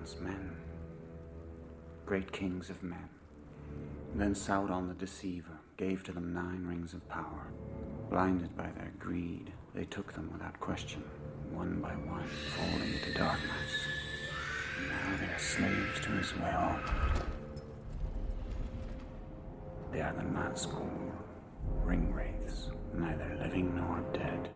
once men, great kings of men. Then Sauron the Deceiver gave to them 9 rings of power. Blinded by their greed, they took them without question, one by one, falling into darkness. Now they are slaves to his will. They are the Nazgul, ring wraiths, neither living nor dead.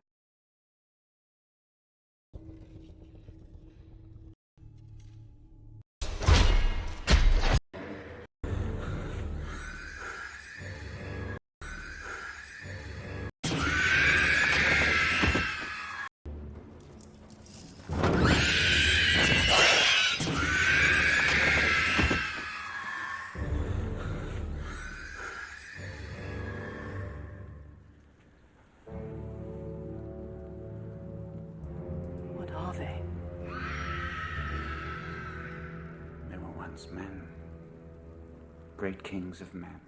What are they? They were once men, great kings of men.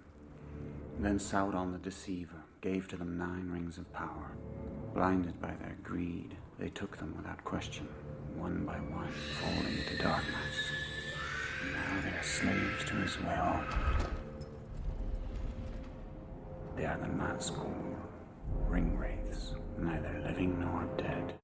Then Sauron the Deceiver gave to them 9 rings of power. Blinded by their greed, they took them without question, one by one, falling into darkness. Now they are slaves to his will. They are the Nazgul, ring wraiths, neither living nor dead.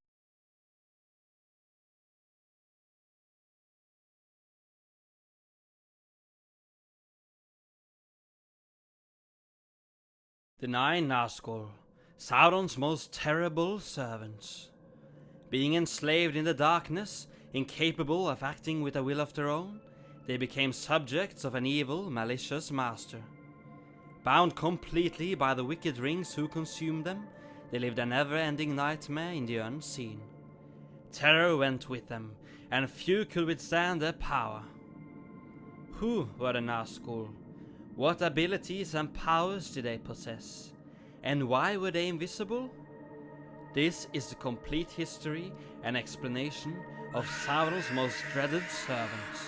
The 9 Nazgul, Sauron's most terrible servants. Being enslaved in the darkness, incapable of acting with a will of their own, they became subjects of an evil, malicious master. Bound completely by the wicked rings who consumed them, they lived a never-ending nightmare in the unseen. Terror went with them, and few could withstand their power. Who were the Nazgul? What abilities and powers did they possess? And why were they invisible? This is the complete history and explanation of Sauron's most dreaded servants.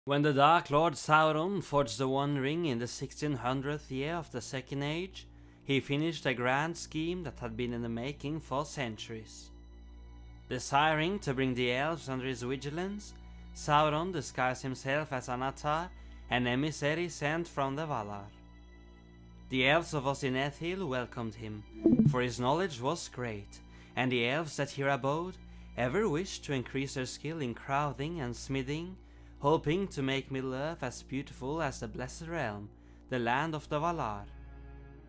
When the Dark Lord Sauron forged the One Ring in the 1600th year of the Second Age, he finished a grand scheme that had been in the making for centuries. Desiring to bring the elves under his vigilance, Sauron disguised himself as Anatar, an emissary sent from the Valar. The elves of Ostinethil welcomed him, for his knowledge was great, and the elves that here abode ever wished to increase their skill in crafting and smithing, hoping to make Middle-earth as beautiful as the Blessed Realm, the land of the Valar.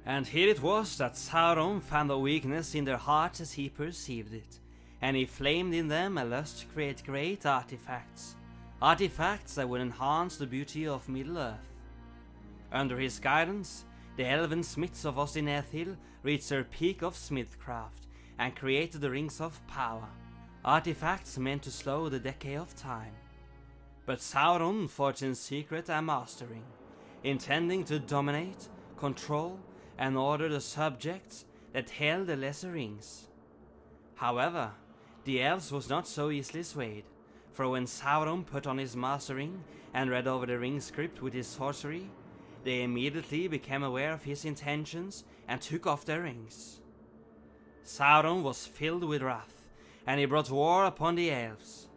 And here it was that Sauron found a weakness in their hearts as he perceived it, and he flamed in them a lust to create great artifacts that would enhance the beauty of Middle-earth. Under his guidance, the elven smiths of Ostinethil reached their peak of smithcraft and created the Rings of Power, artifacts meant to slow the decay of time. But Sauron forged in secret a Master Ring, intending to dominate, control, and order the subjects that held the lesser rings. However, the elves was not so easily swayed, for when Sauron put on his Master Ring and read over the ring script with his sorcery, they immediately became aware of his intentions and took off their rings. Sauron was filled with wrath, and he brought war upon the elves.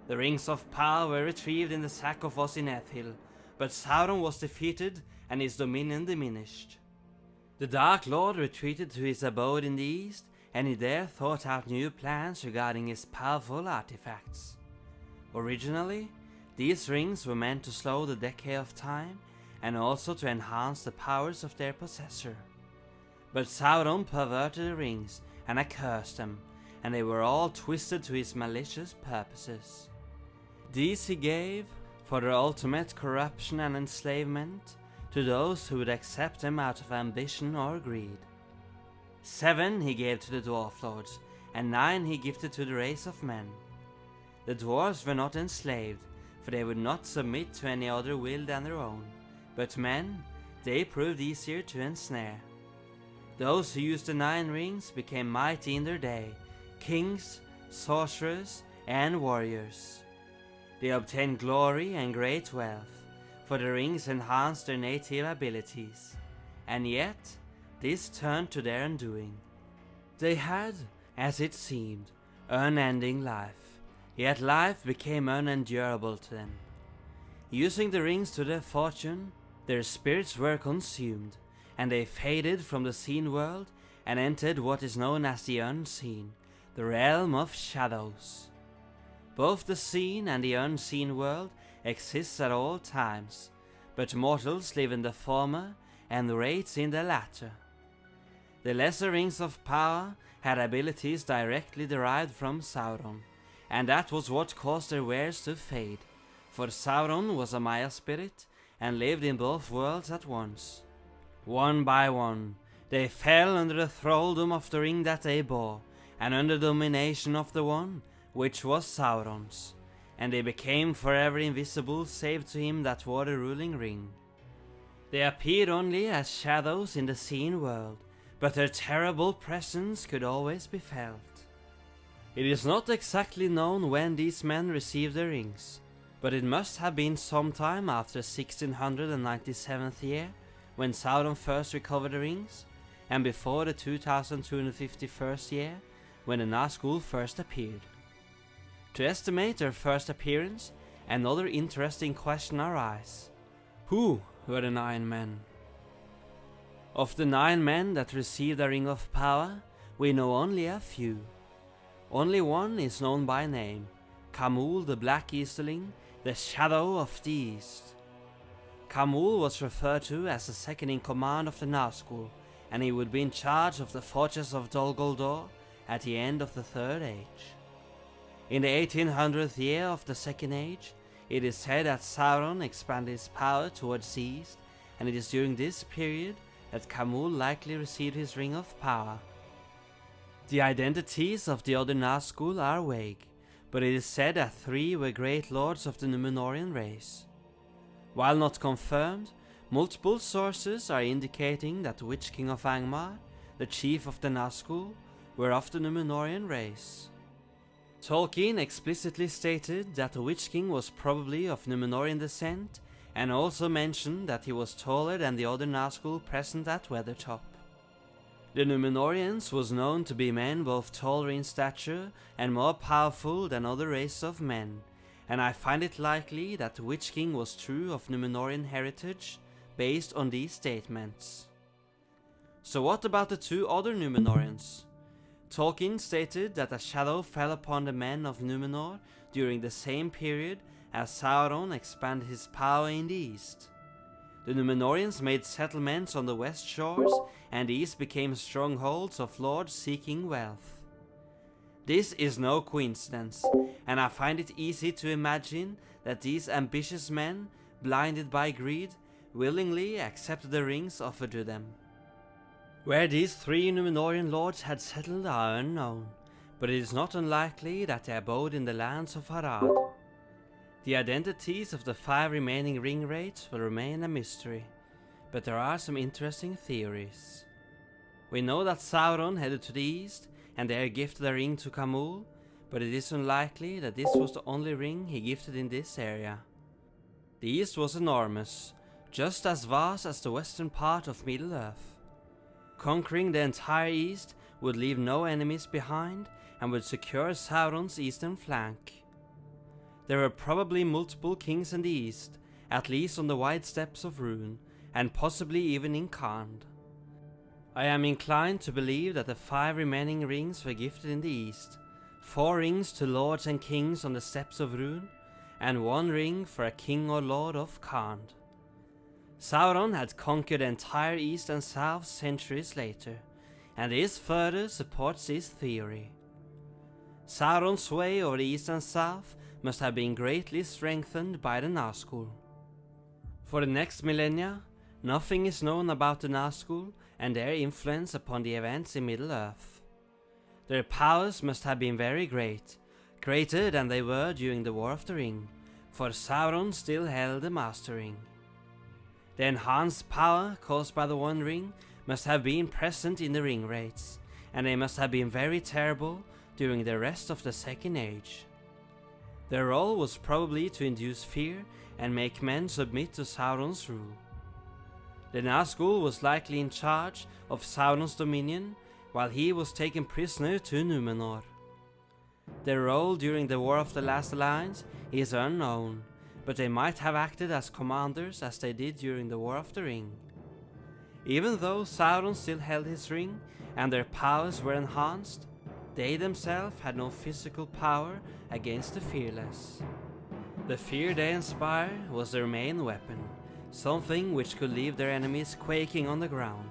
The Rings of Power were retrieved in the sack of Ostinethil, but Sauron was defeated and his dominion diminished. The Dark Lord retreated to his abode in the east, and he there thought out new plans regarding his powerful artifacts. Originally, these rings were meant to slow the decay of time and also to enhance the powers of their possessor. But Sauron perverted the rings and accursed them, and they were all twisted to his malicious purposes. These he gave, for their ultimate corruption and enslavement, to those who would accept them out of ambition or greed. 7 he gave to the Dwarf Lords, and 9 he gifted to the race of men. The dwarves were not enslaved, for they would not submit to any other will than their own, but men, they proved easier to ensnare. Those who used the 9 rings became mighty in their day, kings, sorcerers, and warriors. They obtained glory and great wealth, for the rings enhanced their native abilities, and yet this turned to their undoing. They had, as it seemed, unending life, Yet life became unendurable to them. Using the rings to their fortune, their spirits were consumed, and they faded from the seen world and entered what is known as the unseen, the realm of shadows. Both the seen and the unseen world exist at all times, but mortals live in the former and wraiths in the latter. The lesser rings of power had abilities directly derived from Sauron, and that was what caused their wares to fade, for Sauron was a Maya spirit and lived in both worlds at once. One by one, they fell under the thraldom of the ring that they bore, and under the domination of the one, which was Sauron's, and they became forever invisible save to him that wore the ruling ring. They appeared only as shadows in the seen world, but their terrible presence could always be felt. It is not exactly known when these men received the rings, but it must have been sometime after 1697th year, when Sauron first recovered the rings, and before the 2251st year, when the Nazgul first appeared. To estimate their first appearance, another interesting question arises. Who were the 9 men? Of the 9 men that received the Ring of Power, we know only a few. Only one is known by name, Khamûl the Black Easterling, the Shadow of the East. Khamûl was referred to as the second in command of the Nazgul, and he would be in charge of the fortress of Dol Guldur at the end of the Third Age. In the 1800th year of the Second Age, it is said that Sauron expanded his power towards the east, and it is during this period that Khamûl likely received his Ring of Power. The identities of the other Nazgul are vague, but it is said that 3 were great lords of the Númenórean race. While not confirmed, multiple sources are indicating that the Witch King of Angmar, the chief of the Nazgul, were of the Númenórean race. Tolkien explicitly stated that the Witch King was probably of Númenórean descent, and also mentioned that he was taller than the other Nazgul present at Weathertop. The Númenóreans was known to be men both taller in stature and more powerful than other races of men, and I find it likely that the Witch King was true of Númenórean heritage based on these statements. So what about the 2 other Númenóreans? Tolkien stated that a shadow fell upon the men of Númenor during the same period as Sauron expanded his power in the east. The Númenóreans made settlements on the west shores, and these became strongholds of lords seeking wealth. This is no coincidence, and I find it easy to imagine that these ambitious men, blinded by greed, willingly accepted the rings offered to them. Where these 3 Númenórean lords had settled are unknown, but it is not unlikely that they abode in the lands of Harad. The identities of the 5 remaining ring wraiths will remain a mystery, but there are some interesting theories. We know that Sauron headed to the east, and there gifted a ring to Khamûl, but it is unlikely that this was the only ring he gifted in this area. The east was enormous, just as vast as the western part of Middle-earth. Conquering the entire east would leave no enemies behind and would secure Sauron's eastern flank. There were probably multiple kings in the east, at least on the wide steppes of Rhûn, and possibly even in Khand. I am inclined to believe that the 5 remaining rings were gifted in the east, 4 rings to lords and kings on the steppes of Rhûn, and 1 ring for a king or lord of Khand. Sauron had conquered the entire east and south centuries later, and this further supports this theory. Sauron's sway over the east and south must have been greatly strengthened by the Nazgul. For the next millennia, nothing is known about the Nazgul and their influence upon the events in Middle-earth. Their powers must have been very great, greater than they were during the War of the Ring, for Sauron still held the Master Ring. The enhanced power caused by the One Ring must have been present in the ring wraiths, and they must have been very terrible during the rest of the Second Age. Their role was probably to induce fear and make men submit to Sauron's rule. The Nazgul was likely in charge of Sauron's dominion, while he was taken prisoner to Númenor. Their role during the War of the Last Alliance is unknown, but they might have acted as commanders as they did during the War of the Ring. Even though Sauron still held his ring and their powers were enhanced, they themselves had no physical power against the fearless. The fear they inspire was their main weapon, something which could leave their enemies quaking on the ground.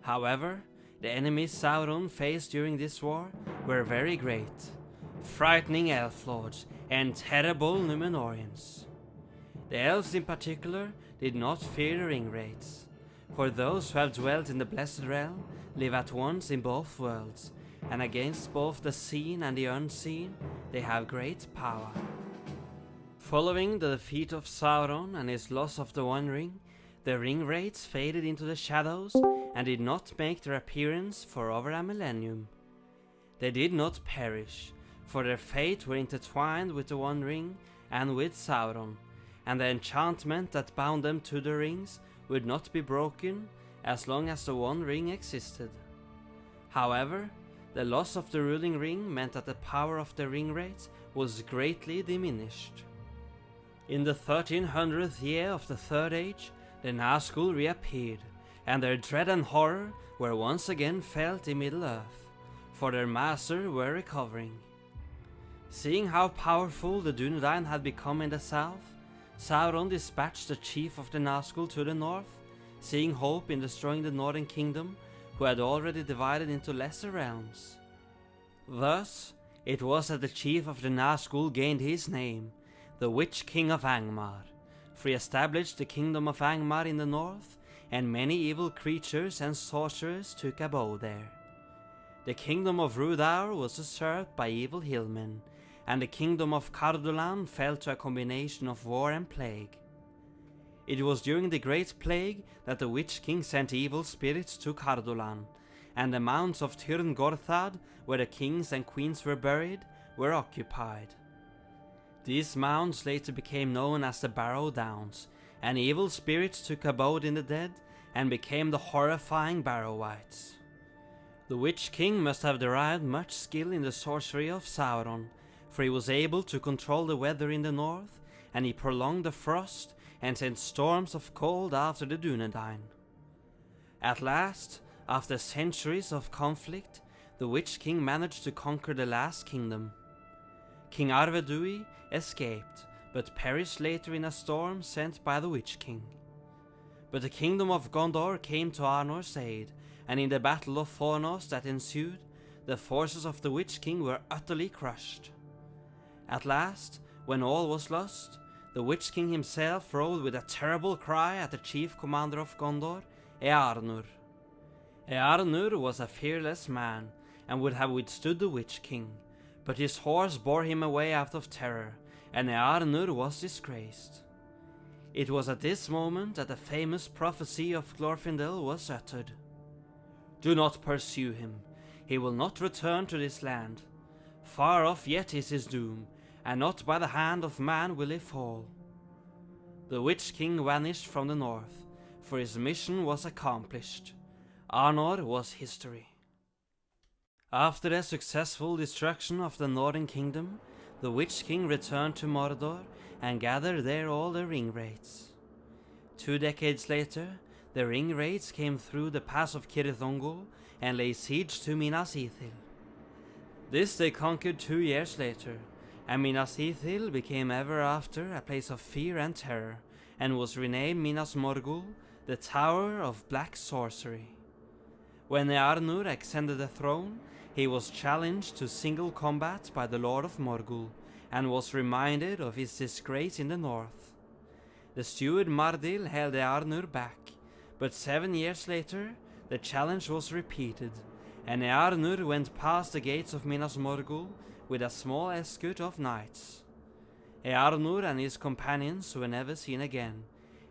However, the enemies Sauron faced during this war were very great, frightening elf lords and terrible Númenóreans. The elves in particular did not fear the Ringwraiths, for those who have dwelt in the Blessed Realm live at once in both worlds, and against both the seen and the unseen they have great power. Following the defeat of Sauron and his loss of the One Ring, the Ringwraiths faded into the shadows and did not make their appearance for over a millennium. They did not perish, for their fate were intertwined with the One Ring and with Sauron, and the enchantment that bound them to the rings would not be broken as long as the One Ring existed. However, the loss of the ruling ring meant that the power of the Ringwraiths was greatly diminished. In the 1300th year of the Third Age, the Nazgûl reappeared, and their dread and horror were once again felt in Middle-earth, for their master were recovering. Seeing how powerful the Dunedain had become in the south, Sauron dispatched the chief of the Nazgûl to the north, seeing hope in destroying the Northern Kingdom, who had already divided into lesser realms. Thus, it was that the chief of the Nazgûl gained his name, the Witch King of Angmar, for he established the kingdom of Angmar in the north, and many evil creatures and sorcerers took abode there. The kingdom of Rhudaur was usurped by evil hillmen, and the kingdom of Cardolan fell to a combination of war and plague. It was during the Great Plague that the Witch King sent evil spirits to Cardolan, and the mounds of Tirn Gorthad, where the kings and queens were buried, were occupied. These mounds later became known as the Barrow Downs, and evil spirits took abode in the dead and became the horrifying Barrow-wights. The Witch King must have derived much skill in the sorcery of Sauron, for he was able to control the weather in the north, and he prolonged the frost and sent storms of cold after the Dunedain. At last, after centuries of conflict, the Witch King managed to conquer the last kingdom. King Arvedui escaped, but perished later in a storm sent by the Witch King. But the kingdom of Gondor came to Arnor's aid, and in the battle of Fornos that ensued, the forces of the Witch King were utterly crushed. At last, when all was lost, the Witch King himself rode with a terrible cry at the chief commander of Gondor, Eärnur. Eärnur was a fearless man, and would have withstood the Witch King, but his horse bore him away out of terror, and Eärnur was disgraced. It was at this moment that the famous prophecy of Glorfindel was uttered. "Do not pursue him, he will not return to this land. Far off yet is his doom, and not by the hand of man will he fall." The Witch King vanished from the north, for his mission was accomplished. Arnor was history. After the successful destruction of the Northern Kingdom, the Witch King returned to Mordor and gathered there all the Ringwraiths. 2 decades later, the Ringwraiths came through the pass of Cirith Ungol and laid siege to Minas Ithil. This they conquered 2 years later, and Minas Ithil became ever after a place of fear and terror, and was renamed Minas Morgul, the Tower of Black Sorcery. When Eärnur ascended the throne, he was challenged to single combat by the Lord of Morgul, and was reminded of his disgrace in the north. The steward Mardil held Eärnur back, but 7 years later, the challenge was repeated, and Eärnur went past the gates of Minas Morgul with a small escort of knights. Eärnur and his companions were never seen again,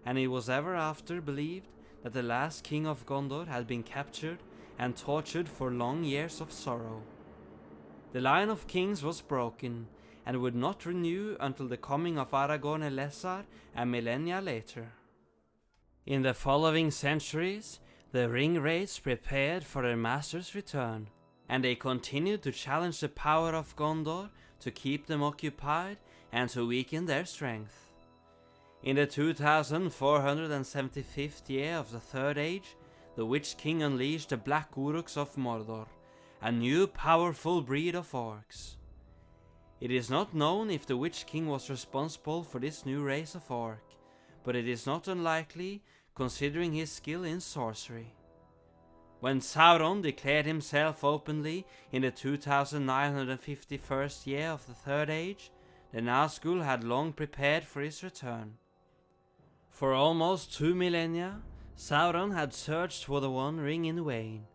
and it was ever after believed that the last king of Gondor had been captured and tortured for long years of sorrow. The line of kings was broken, and would not renew until the coming of Aragorn and Elessar a millennia later. In the following centuries, the Ringwraiths prepared for their master's return. and they continued to challenge the power of Gondor to keep them occupied and to weaken their strength. In the 2475th year of the Third Age, the Witch King unleashed the Black Uruks of Mordor, a new powerful breed of orcs. It is not known if the Witch King was responsible for this new race of orc, but it is not unlikely considering his skill in sorcery. When Sauron declared himself openly in the 2951st year of the Third Age, the Nazgul had long prepared for his return. For almost 2 millennia, Sauron had searched for the One Ring in vain,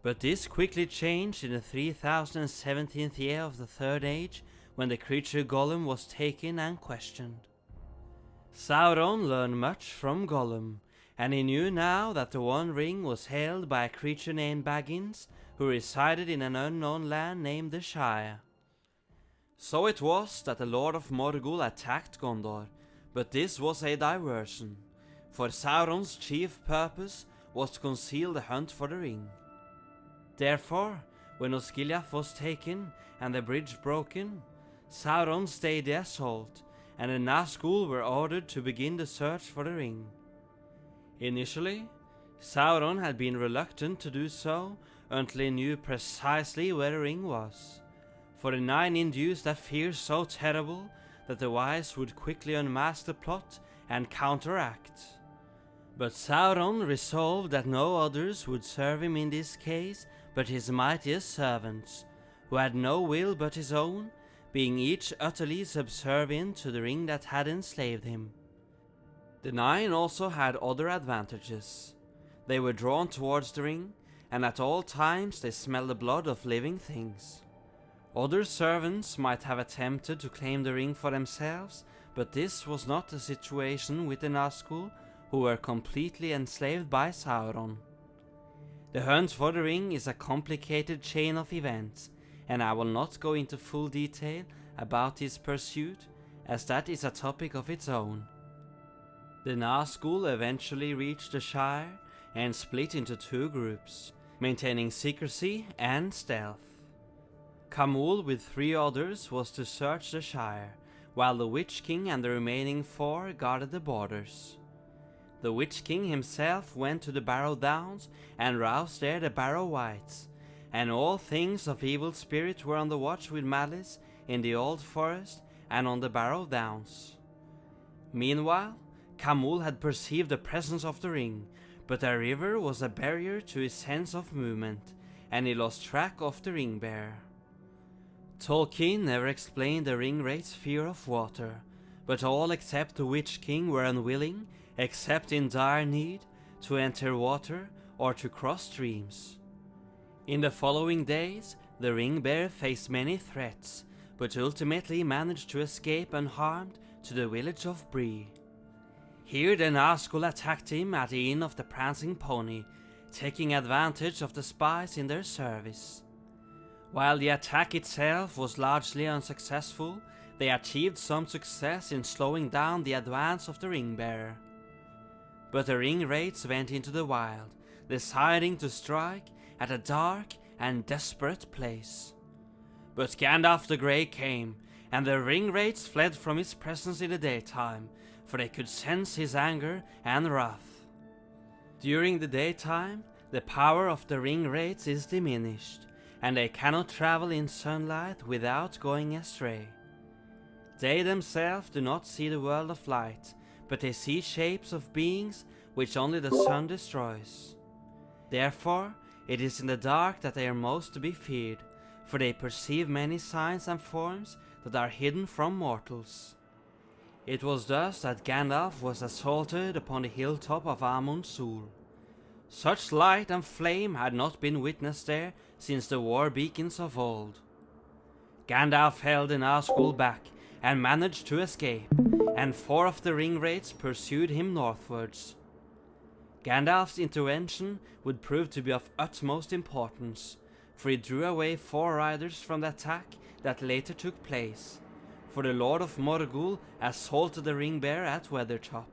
but this quickly changed in the 3017th year of the Third Age, when the creature Gollum was taken and questioned. Sauron learned much from Gollum, and he knew now that the One Ring was held by a creature named Baggins, who resided in an unknown land named the Shire. So it was that the Lord of Morgul attacked Gondor, but this was a diversion, for Sauron's chief purpose was to conceal the hunt for the ring. Therefore, when Osgiliath was taken and the bridge broken, Sauron stayed the assault, and the Nazgul were ordered to begin the search for the ring. Initially, Sauron had been reluctant to do so until he knew precisely where the ring was, for the Nine induced a fear so terrible that the wise would quickly unmask the plot and counteract. But Sauron resolved that no others would serve him in this case but his mightiest servants, who had no will but his own, being each utterly subservient to the ring that had enslaved him. The Nine also had other advantages. They were drawn towards the ring, and at all times they smelled the blood of living things. Other servants might have attempted to claim the ring for themselves, but this was not the situation with the Nazgul, who were completely enslaved by Sauron. The hunt for the ring is a complicated chain of events, and I will not go into full detail about his pursuit, as that is a topic of its own. The Nazgul eventually reached the Shire and split into two groups, maintaining secrecy and stealth. Khamûl with 3 others was to search the Shire, while the Witch King and the remaining 4 guarded the borders. The Witch King himself went to the Barrow Downs and roused there the Barrow Wights, and all things of evil spirit were on the watch with malice in the Old Forest and on the Barrow Downs. Meanwhile, Khamûl had perceived the presence of the ring, but a river was a barrier to his sense of movement, and he lost track of the ring bearer. Tolkien never explained the Ringwraith's fear of water, but all except the Witch King were unwilling, except in dire need, to enter water or to cross streams. In the following days, the ring-bearer faced many threats, but ultimately managed to escape unharmed to the village of Bree. Here the Nazgul attacked him at the Inn of the Prancing Pony, taking advantage of the spies in their service. While the attack itself was largely unsuccessful, they achieved some success in slowing down the advance of the ring-bearer. But the Ringwraiths went into the wild, deciding to strike at a dark and desperate place. But Gandalf the Grey came, and the Ringwraiths fled from his presence in the daytime, for they could sense his anger and wrath. During the daytime, the power of the Ringwraiths is diminished, and they cannot travel in sunlight without going astray. They themselves do not see the world of light, but they see shapes of beings which only the sun destroys. Therefore, it is in the dark that they are most to be feared, for they perceive many signs and forms that are hidden from mortals. It was thus that Gandalf was assaulted upon the hilltop of Amon Sur. Such light and flame had not been witnessed there since the war beacons of old. Gandalf held the Nazgul back and managed to escape, and 4 of the Ringwraiths pursued him northwards. Gandalf's intervention would prove to be of utmost importance, for he drew away 4 riders from the attack that later took place, for the Lord of Morgul assaulted the ring-bearer at Weathertop.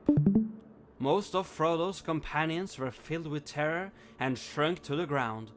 Most of Frodo's companions were filled with terror and shrunk to the ground,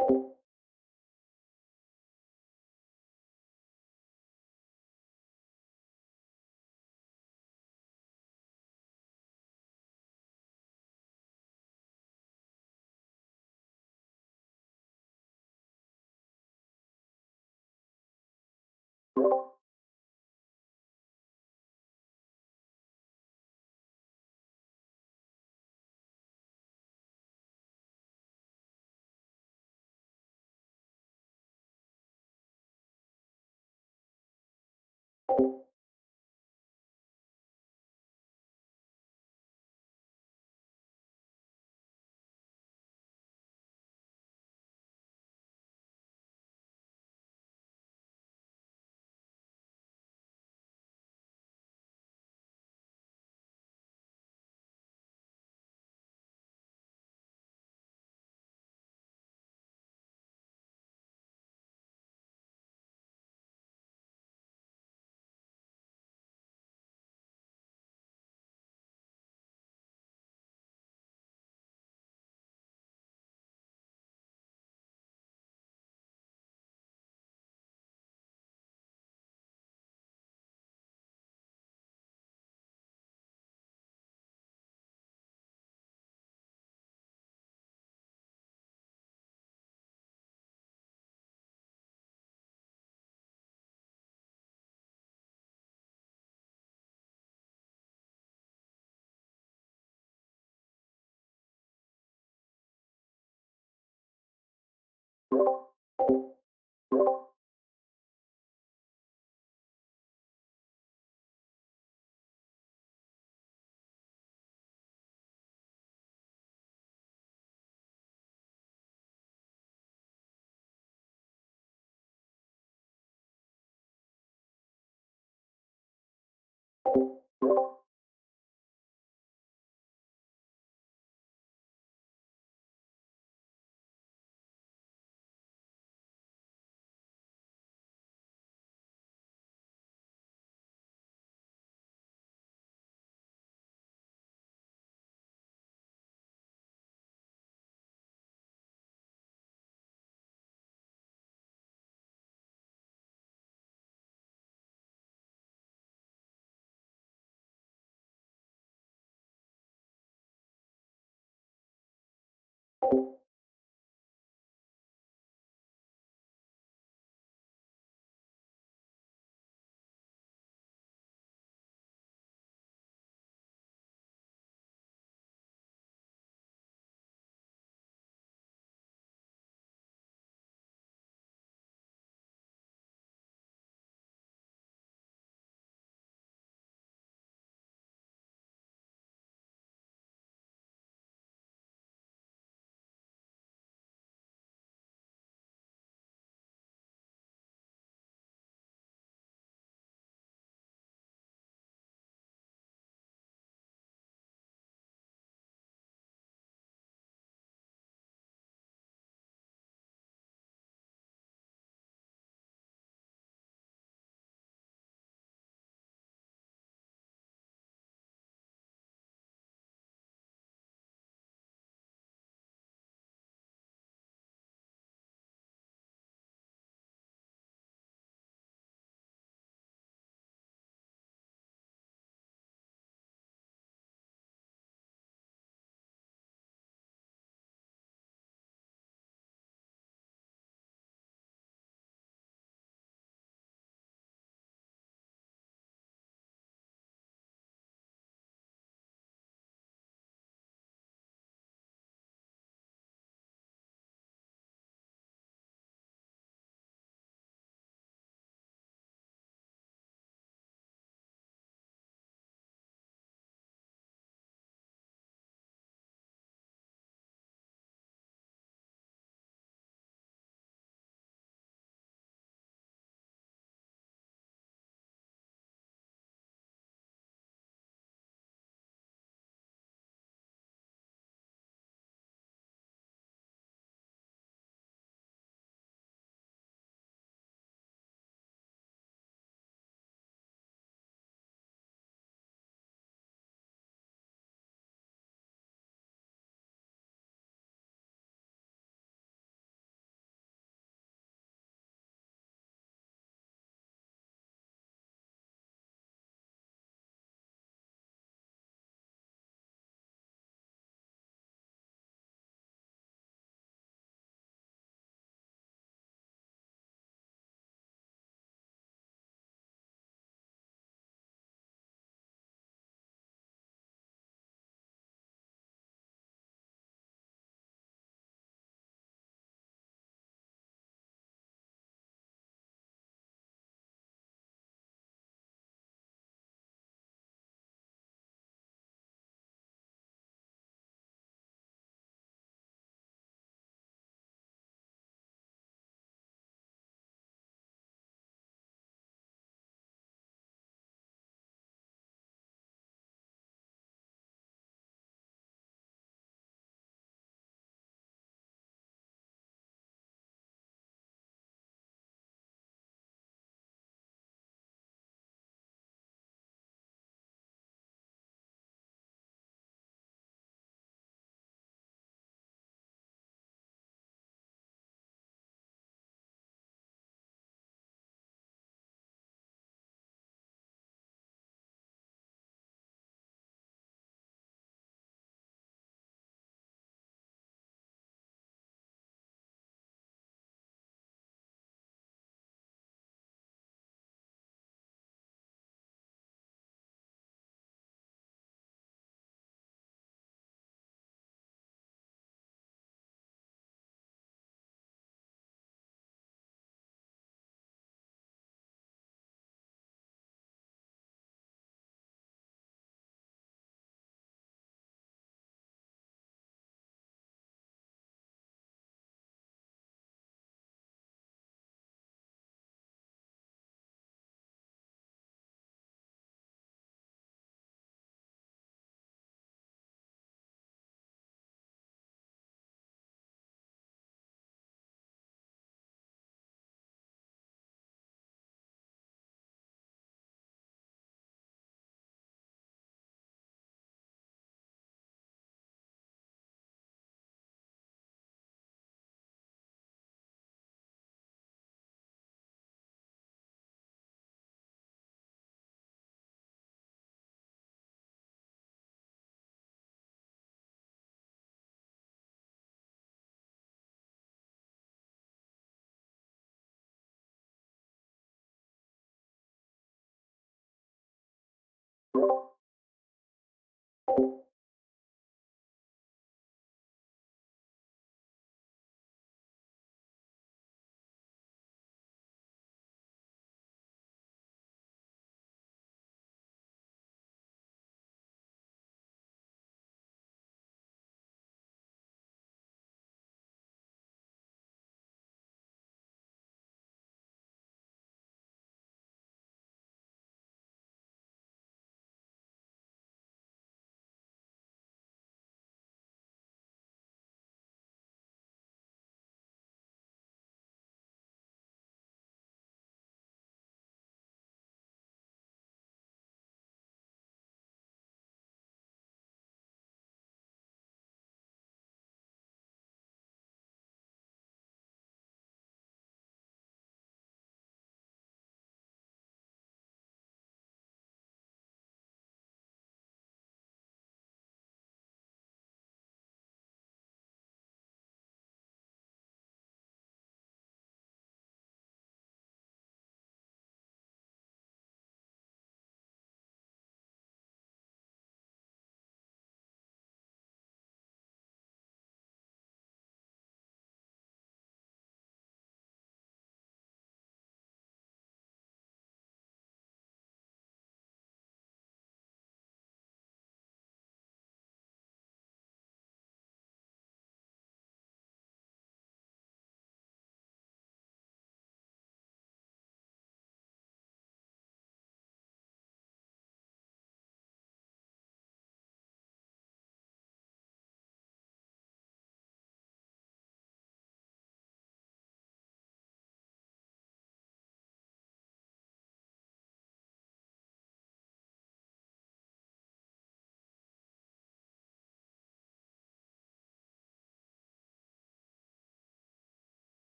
You